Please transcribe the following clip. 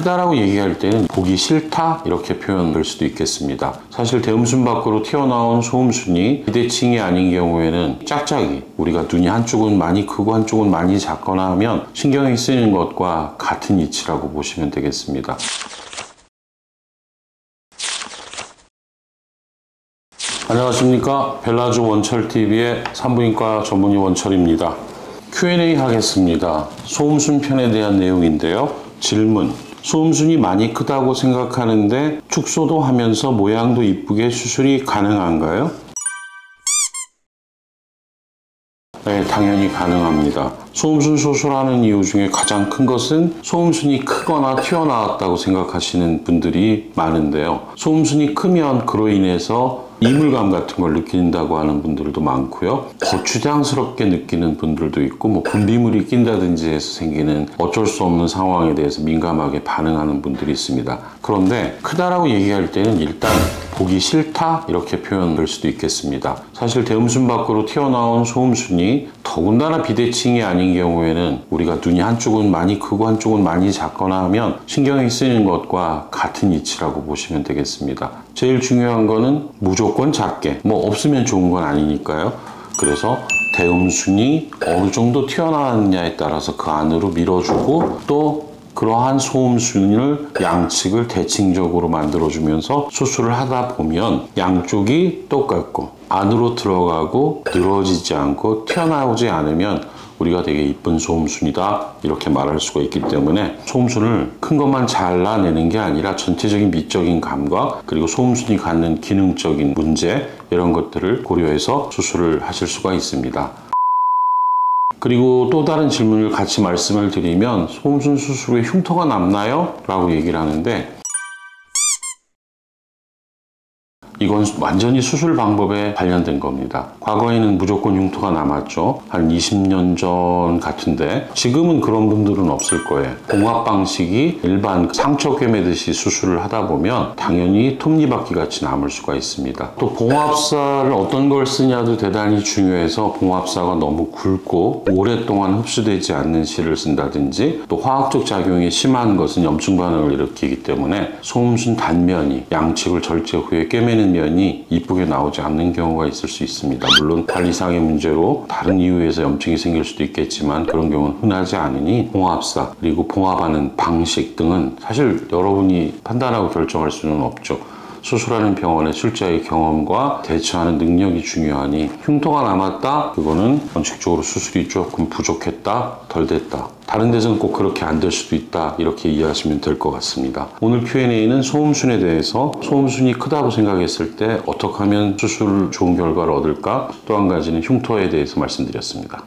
크다라고 얘기할 때는 보기 싫다 이렇게 표현될 수도 있겠습니다. 사실 대음순 밖으로 튀어나온 소음순이 비대칭이 아닌 경우에는 짝짝이, 우리가 눈이 한쪽은 많이 크고 한쪽은 많이 작거나 하면 신경이 쓰이는 것과 같은 이치라고 보시면 되겠습니다. 안녕하십니까, 벨라조 원철TV의 산부인과 전문의 원철입니다. Q&A 하겠습니다. 소음순 편에 대한 내용인데요. 질문: 소음순이 많이 크다고 생각하는데 축소도 하면서 모양도 이쁘게 수술이 가능한가요? 네, 당연히 가능합니다. 소음순 수술하는 이유 중에 가장 큰 것은 소음순이 크거나 튀어나왔다고 생각하시는 분들이 많은데요. 소음순이 크면 그로 인해서 이물감 같은 걸 느낀다고 하는 분들도 많고요. 거추장스럽게 느끼는 분들도 있고, 분비물이 낀다든지 해서 생기는 어쩔 수 없는 상황에 대해서 민감하게 반응하는 분들이 있습니다. 그런데 크다라고 얘기할 때는 일단 보기 싫다 이렇게 표현될 수도 있겠습니다. 사실 대음순 밖으로 튀어나온 소음순이 더군다나 비대칭이 아닌 경우에는 우리가 눈이 한쪽은 많이 크고 한쪽은 많이 작거나 하면 신경이 쓰이는 것과 같은 이치라고 보시면 되겠습니다. 제일 중요한 거는 무조건 작게, 없으면 좋은 건 아니니까요. 그래서 대음순이 어느 정도 튀어나왔느냐에 따라서 그 안으로 밀어주고, 또 그러한 소음순을 양측을 대칭적으로 만들어주면서 수술을 하다 보면 양쪽이 똑같고 안으로 들어가고 늘어지지 않고 튀어나오지 않으면 우리가 되게 이쁜 소음순이다 이렇게 말할 수가 있기 때문에, 소음순을 큰 것만 잘라내는 게 아니라 전체적인 미적인 감각, 그리고 소음순이 갖는 기능적인 문제, 이런 것들을 고려해서 수술을 하실 수가 있습니다. 그리고 또 다른 질문을 같이 말씀을 드리면, 소음순 수술 후에 흉터가 남나요? 라고 얘기를 하는데, 이건 완전히 수술 방법에 관련된 겁니다. 과거에는 무조건 흉터가 남았죠. 한 20년 전 같은데 지금은 그런 분들은 없을 거예요. 봉합 방식이 일반 상처 꿰매듯이 수술을 하다 보면 당연히 톱니바퀴 같이 남을 수가 있습니다. 또 봉합사를 어떤 걸 쓰냐도 대단히 중요해서, 봉합사가 너무 굵고 오랫동안 흡수되지 않는 실을 쓴다든지, 또 화학적 작용이 심한 것은 염증 반응을 일으키기 때문에 소음순 단면이 양측을 절제 후에 꿰매는 면이 이쁘게 나오지 않는 경우가 있을 수 있습니다. 물론 관리상의 문제로 다른 이유에서 염증이 생길 수도 있겠지만 그런 경우는 흔하지 않으니, 봉합사 그리고 봉합하는 방식 등은 사실 여러분이 판단하고 결정할 수는 없죠. 수술하는 병원의 실제의 경험과 대처하는 능력이 중요하니, 흉터가 남았다, 그거는 원칙적으로 수술이 조금 부족했다, 덜 됐다, 다른 데서는 꼭 그렇게 안 될 수도 있다, 이렇게 이해하시면 될 것 같습니다. 오늘 Q&A는 소음순에 대해서, 소음순이 크다고 생각했을 때 어떻게 하면 수술 좋은 결과를 얻을까, 또 한 가지는 흉터에 대해서 말씀드렸습니다.